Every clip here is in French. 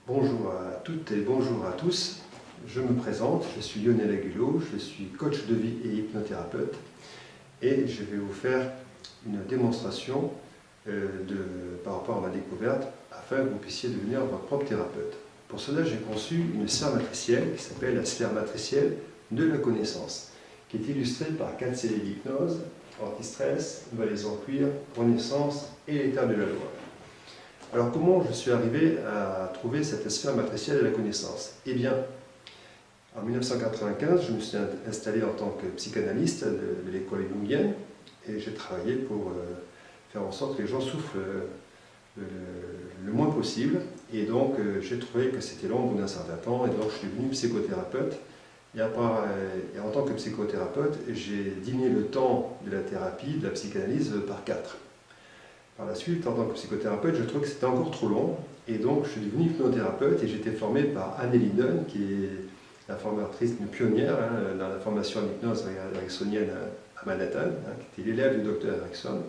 Bonjour à toutes et bonjour à tous. Je me présente, je suis Lionel Agulot, je suis coach de vie et hypnothérapeute et je vais vous faire une démonstration par rapport à ma découverte afin que vous puissiez devenir votre propre thérapeute. Pour cela, j'ai conçu une sphère matricielle qui s'appelle la sphère matricielle de la connaissance, qui est illustrée par 4 CD d'hypnose, anti-stress, valise en cuir, renaissance et l'état de la loi. Alors comment je suis arrivé à trouver cette sphère matricielle de la connaissance? Eh bien, en 1995, je me suis installé en tant que psychanalyste de l'école jungienne et j'ai travaillé pour faire en sorte que les gens souffrent le moins possible. Et donc j'ai trouvé que c'était long au bout d'un certain temps et donc je suis devenu psychothérapeute. Et en tant que psychothérapeute, j'ai diminué le temps de la thérapie, de la psychanalyse par 4. Par la suite, en tant que psychothérapeute, je trouvais que c'était encore trop long et donc je suis devenu hypnothérapeute et j'ai été formé par Anneli Dunn, qui est la formatrice, une pionnière dans la formation en hypnose ericksonienne à Manhattan, qui était l'élève du docteur Erickson.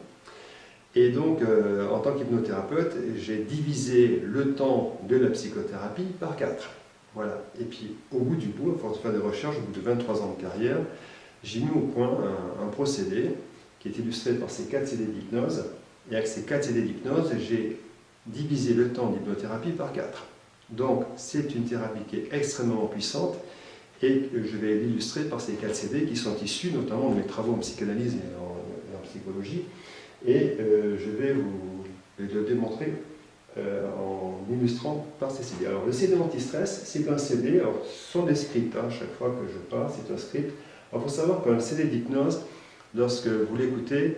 Et donc, en tant qu'hypnothérapeute, j'ai divisé le temps de la psychothérapie par 4. Voilà. Et puis, au bout du bout, à force de faire des recherches, au bout de 23 ans de carrière, j'ai mis au point un procédé qui est illustré par ces 4 CD d'hypnose. Et avec ces 4 CD d'hypnose, j'ai divisé le temps d'hypnothérapie par 4. Donc, c'est une thérapie qui est extrêmement puissante et que je vais l'illustrer par ces 4 CD qui sont issus notamment de mes travaux en psychanalyse et en psychologie. Et je vais vous le démontrer en illustrant par ces CD. Alors, le CD anti-stress, c'est un CD, alors, ce sont des scripts, chaque fois que je parle, c'est un script. Alors, il faut savoir qu'un CD d'hypnose, lorsque vous l'écoutez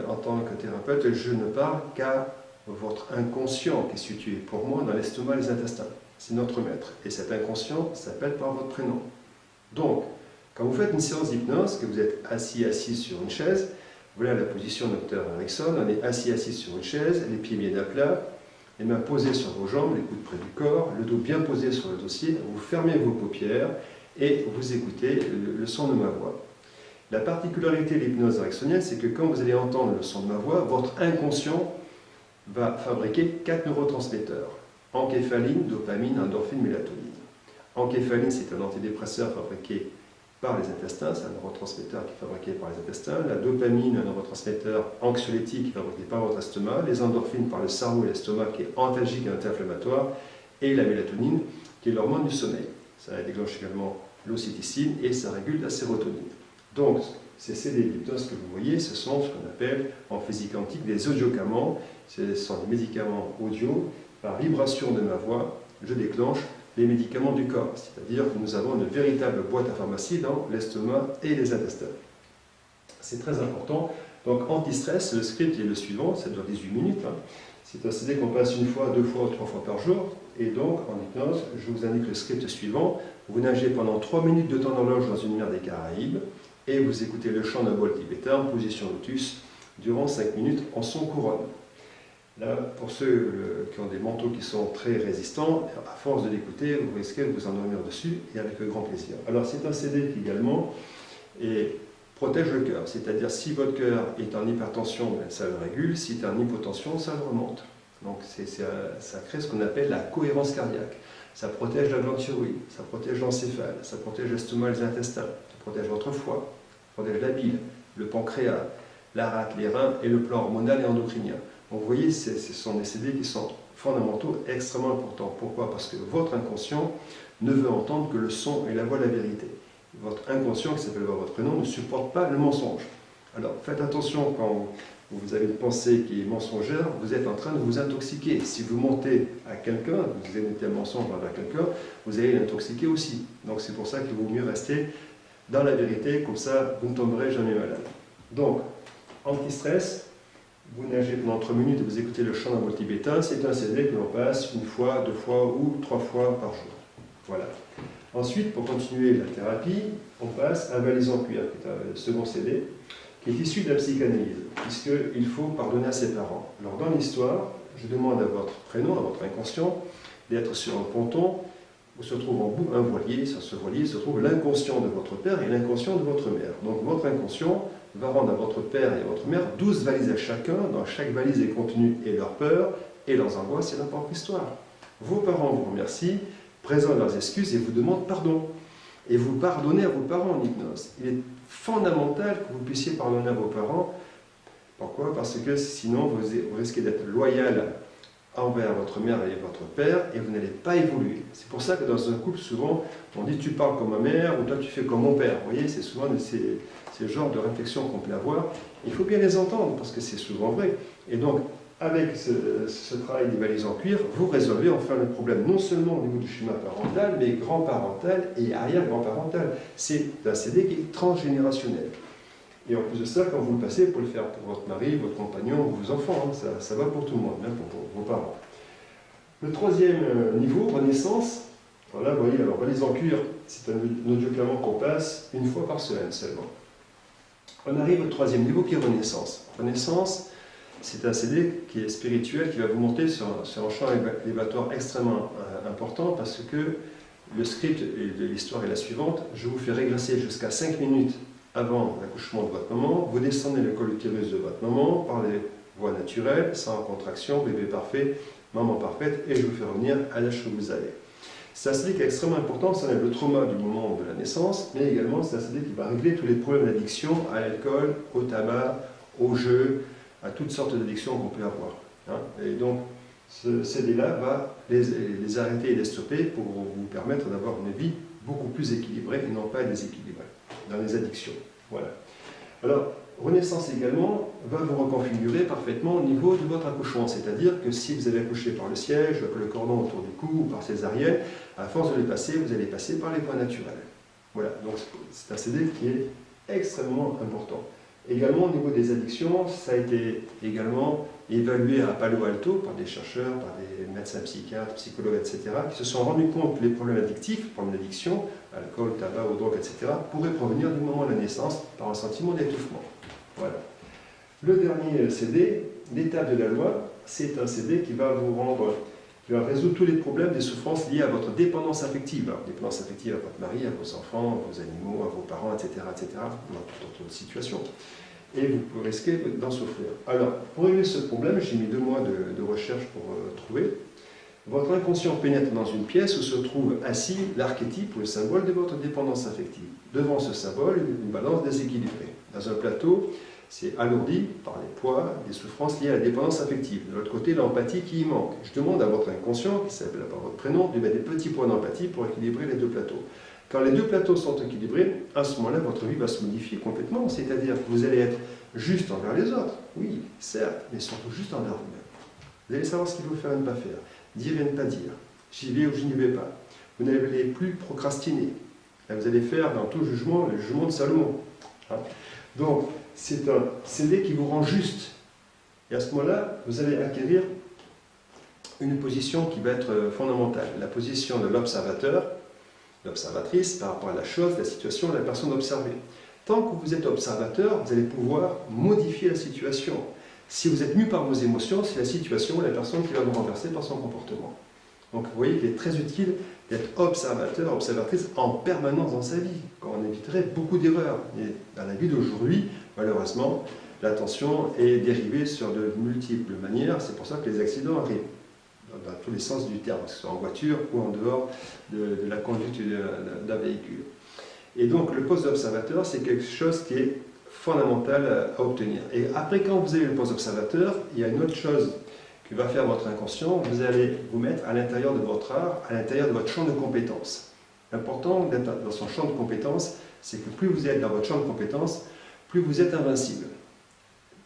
en tant que thérapeute, je ne parle qu'à votre inconscient qui est situé pour moi dans l'estomac et les intestins. C'est notre maître. Et cet inconscient s'appelle par votre prénom. Donc, quand vous faites une séance d'hypnose, que vous êtes assis sur une chaise, voilà la position de Dr. Erickson, on est assis sur une chaise, les pieds bien à plat, les mains posées sur vos jambes, les coudes près du corps, le dos bien posé sur le dossier, vous fermez vos paupières et vous écoutez le son de ma voix. La particularité de l'hypnose ericksonienne, c'est que quand vous allez entendre le son de ma voix, votre inconscient va fabriquer 4 neurotransmetteurs. Encéphaline, dopamine, endorphine, mélatonine. Encéphaline, c'est un antidépresseur fabriqué par les intestins, c'est un neurotransmetteur qui est fabriqué par les intestins. La dopamine, un neurotransmetteur anxiolytique fabriqué par votre estomac. Les endorphines par le cerveau et l'estomac qui est antalgique et anti-inflammatoire. Et la mélatonine qui est l'hormone du sommeil. Ça déclenche également l'ocytocine et ça régule la sérotonine. Donc, ces CD d'hypnose que vous voyez, ce sont ce qu'on appelle en physique quantique des audiocamants. Ce sont des médicaments audio. Par vibration de ma voix, je déclenche les médicaments du corps. C'est-à-dire que nous avons une véritable boîte à pharmacie dans l'estomac et les intestins. C'est très important. Donc, anti-stress, le script est le suivant, ça dure 18 minutes. C'est un CD qu'on passe une fois, 2 fois ou 3 fois par jour. Et donc, en hypnose, je vous indique le script suivant. Vous nagez pendant 3 minutes de temps d'horloge dans une mer des Caraïbes et vous écoutez le chant d'un bol tibétain en position lotus durant 5 minutes en son couronne. Là, pour ceux qui ont des manteaux qui sont très résistants, à force de l'écouter, vous risquez de vous endormir dessus et avec grand plaisir. Alors, c'est un CD qui également protège le cœur, c'est-à-dire si votre cœur est en hypertension, ça le régule, si il est en hypotension, ça le remonte. Donc, ça crée ce qu'on appelle la cohérence cardiaque. Ça protège la glande thyroïde, ça protège l'encéphale, ça protège l'estomac et les intestins, ça protège votre foie, ça protège la bile, le pancréas, la rate, les reins et le plan hormonal et endocrinien. Donc vous voyez, ce sont des CD qui sont fondamentaux, extrêmement importants. Pourquoi? Parce que votre inconscient ne veut entendre que le son et la voix de la vérité. Votre inconscient, qui s'appelle votre prénom, ne supporte pas le mensonge. Alors faites attention quand vous avez une pensée qui est mensongère, vous êtes en train de vous intoxiquer. Si vous mentez à quelqu'un, vous émettez un mensonge envers quelqu'un, vous allez l'intoxiquer aussi. Donc c'est pour ça qu'il vaut mieux rester dans la vérité, comme ça vous ne tomberez jamais malade. Donc, anti-stress, vous nagez pendant 3 minutes et vous écoutez le chant d'un bol tibétain, c'est un CD que l'on passe 1 fois, 2 fois ou 3 fois par jour. Voilà. Ensuite, pour continuer la thérapie, on passe à Valise en cuir, qui est un second CD, qui est issu de la psychanalyse, puisqu'il faut pardonner à ses parents. Alors dans l'histoire, je demande à votre prénom, à votre inconscient, d'être sur un ponton où se trouve en bout un voilier. Sur ce voilier se trouve l'inconscient de votre père et l'inconscient de votre mère. Donc votre inconscient va rendre à votre père et à votre mère 12 valises à chacun. Dans chaque valise est contenu et leur peur, et leurs angoisses et leur propre histoire. Vos parents vous remercient, présentent leurs excuses et vous demandent pardon. Et vous pardonnez à vos parents en hypnose. Il est fondamental que vous puissiez pardonner à vos parents. Pourquoi? Parce que sinon, vous risquez d'être loyal envers votre mère et votre père et vous n'allez pas évoluer. C'est pour ça que dans un couple, souvent, on dit tu parles comme ma mère ou toi tu fais comme mon père. Vous voyez, c'est souvent ces genres de réflexions qu'on peut avoir. Il faut bien les entendre parce que c'est souvent vrai. Et donc, avec ce travail des valises en cuir, vous résolvez enfin le problème, non seulement au niveau du schéma parental, mais grand-parental et arrière-grand-parental. C'est un CD qui est transgénérationnel. Et en plus de ça, quand vous le passez, vous pouvez le faire pour votre mari, votre compagnon, vos enfants. Hein, ça va pour tout le monde, même pour vos parents. Le troisième niveau, renaissance. Voilà, vous voyez, alors valise en cuir, c'est un audioclamant qu'on passe une fois par semaine seulement. On arrive au troisième niveau qui est renaissance. Renaissance, c'est un CD qui est spirituel, qui va vous monter sur un champ élévatoire extrêmement important parce que le script de l'histoire est la suivante. Je vous fais régresser jusqu'à 5 minutes avant l'accouchement de votre maman, vous descendez le col utérus de votre maman par les voies naturelles, sans contraction, bébé parfait, maman parfaite, et je vous fais revenir à l'âge que vous avez. C'est un CD qui est extrêmement important, ça enlève le trauma du moment de la naissance, mais également c'est un CD qui va régler tous les problèmes d'addiction à l'alcool, au tabac, au jeu, à toutes sortes d'addictions qu'on peut avoir. Hein. Et donc, ce CD-là va les arrêter et les stopper pour vous permettre d'avoir une vie beaucoup plus équilibrée et non pas déséquilibrée dans les addictions. Voilà. Alors, Renaissance également va vous reconfigurer parfaitement au niveau de votre accouchement, c'est-à-dire que si vous avez accouché par le siège, le cordon autour du cou ou par césarienne, à force de les passer, vous allez passer par les voies naturelles. Voilà, donc c'est un CD qui est extrêmement important. Également au niveau des addictions, ça a été également évalué à Palo Alto par des chercheurs, par des médecins psychiatres, psychologues, etc., qui se sont rendus compte que les problèmes addictifs, les problèmes d'addiction, alcool, tabac ou drogue, etc., pourraient provenir du moment de la naissance par un sentiment d'étouffement. Voilà. Le dernier CD, l'étape de la loi, c'est un CD qui va vous rendre, qui va résoudre tous les problèmes des souffrances liées à votre dépendance affective. Alors, dépendance affective à votre mari, à vos enfants, à vos animaux, à vos parents, etc., dans toute autre situation. Et vous risquez d'en souffrir. Alors, pour régler ce problème, j'ai mis 2 mois de recherche pour trouver. Votre inconscient pénètre dans une pièce où se trouve assis l'archétype ou le symbole de votre dépendance affective. Devant ce symbole, une balance déséquilibrée. Dans un plateau, c'est alourdi par les poids, des souffrances liées à la dépendance affective. De l'autre côté, l'empathie qui y manque. Je demande à votre inconscient, qui s'appelle par votre prénom, de mettre des petits points d'empathie pour équilibrer les 2 plateaux. Quand les 2 plateaux sont équilibrés, à ce moment-là, votre vie va se modifier complètement. C'est-à-dire que vous allez être juste envers les autres, oui, certes, mais surtout juste envers vous-même. Vous allez savoir ce qu'il faut faire et ne pas faire, dire et ne pas dire, j'y vais ou je n'y vais pas. Vous n'allez plus procrastiner. Là, vous allez faire dans tout jugement le jugement de Salomon. Hein. Donc, c'est un CD qui vous rend juste. Et à ce moment-là, vous allez acquérir une position qui va être fondamentale. La position de l'observateur, l'observatrice par rapport à la chose, la situation, la personne observée. Tant que vous êtes observateur, vous allez pouvoir modifier la situation. Si vous êtes mu par vos émotions, c'est la situation, la personne qui va vous renverser par son comportement. Donc vous voyez qu'il est très utile d'être observateur, observatrice en permanence dans sa vie, quand on éviterait beaucoup d'erreurs. Et dans la vie d'aujourd'hui, malheureusement, l'attention est dérivée sur de multiples manières. C'est pour ça que les accidents arrivent, dans tous les sens du terme, que ce soit en voiture ou en dehors de la conduite d'un véhicule. Et donc le poste d'observateur, c'est quelque chose qui est fondamental à obtenir. Et après, quand vous avez le poste d'observateur, il y a une autre chose que va faire votre inconscient, vous allez vous mettre à l'intérieur de votre art, à l'intérieur de votre champ de compétences. L'important d'être dans son champ de compétences, c'est que plus vous êtes dans votre champ de compétences, plus vous êtes invincible.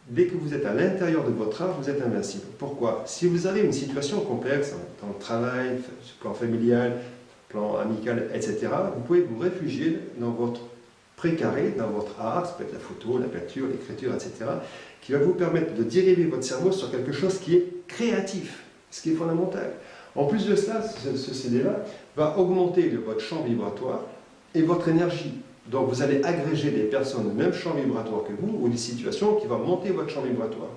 Dès que vous êtes à l'intérieur de votre art, vous êtes invincible. Pourquoi? Si vous avez une situation complexe, dans le travail, sur le plan familial, plan amical, etc., vous pouvez vous réfugier dans votre précaré, dans votre art, ça peut être la photo, la peinture, l'écriture, etc., qui va vous permettre de diriger votre cerveau sur quelque chose qui est créatif, ce qui est fondamental. En plus de cela, ce CD-là va augmenter votre champ vibratoire et votre énergie. Donc vous allez agréger des personnes au même champ vibratoire que vous, ou des situations qui vont monter votre champ vibratoire.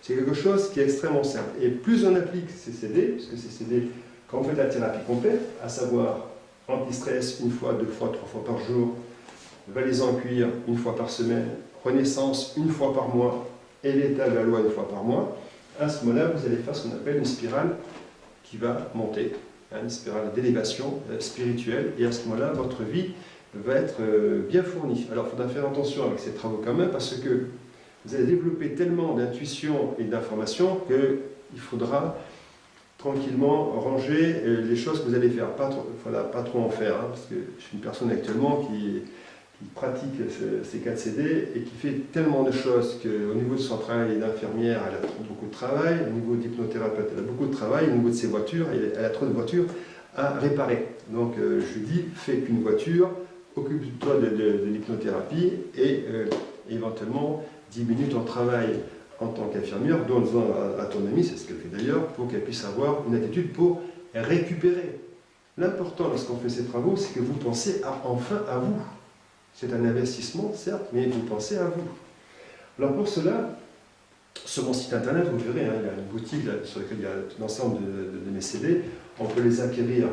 C'est quelque chose qui est extrêmement simple. Et plus on applique ces CD, puisque ces CD, quand on fait la thérapie complète, à savoir anti-stress 1 fois, 2 fois, 3 fois par jour, valise en cuir 1 fois par semaine, renaissance 1 fois par mois, et l'état de la loi 1 fois par mois, à ce moment-là, vous allez faire ce qu'on appelle une spirale qui va monter, une spirale d'élévation spirituelle, et à ce moment-là, votre vie va être bien fournie. Alors, il faudra faire attention avec ces travaux quand même, parce que vous allez développer tellement d'intuition et d'information qu'il faudra tranquillement ranger les choses que vous allez faire. Pas trop en faire, parce que je suis une personne actuellement qui pratique ces 4 CD et qui fait tellement de choses qu'au niveau de son travail d'infirmière, elle a beaucoup de travail, au niveau d'hypnothérapeute, elle a beaucoup de travail, au niveau de ses voitures, elle a trop de voitures à réparer. Donc je lui dis, fais qu'une voiture, occupe-toi de l'hypnothérapie et éventuellement diminue ton travail en tant qu'infirmière, donne-en à ton ami, c'est ce qu'elle fait d'ailleurs, pour qu'elle puisse avoir une attitude pour récupérer. L'important lorsqu'on fait ces travaux, c'est que vous pensez enfin à vous. C'est un investissement, certes, mais vous pensez à vous. Alors pour cela, sur mon site internet, vous verrez, il y a une boutique là, sur laquelle il y a l'ensemble de mes CD. On peut les acquérir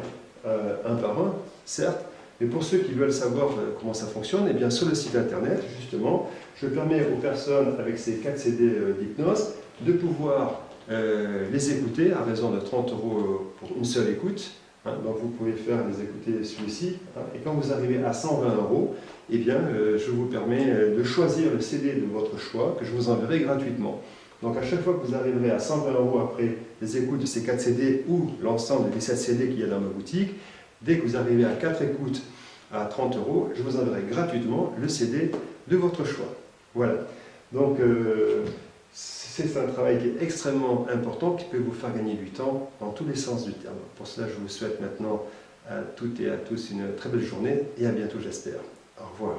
un par un, certes, mais pour ceux qui veulent savoir comment ça fonctionne, eh bien, sur le site internet, justement, je permets aux personnes avec ces 4 CD d'hypnose de pouvoir les écouter à raison de 30 € pour une seule écoute. Donc vous pouvez faire les écouter celui-ci, et quand vous arrivez à 120 €, eh bien, je vous permets de choisir le CD de votre choix que je vous enverrai gratuitement. Donc à chaque fois que vous arriverez à 120 € après les écoutes de ces 4 CD ou l'ensemble des 7 CD qu'il y a dans ma boutique, dès que vous arrivez à 4 écoutes à 30 €, je vous enverrai gratuitement le CD de votre choix. Voilà. Donc c'est un travail qui est extrêmement important, qui peut vous faire gagner du temps dans tous les sens du terme. Pour cela, je vous souhaite maintenant à toutes et à tous une très belle journée et à bientôt, j'espère. Au revoir.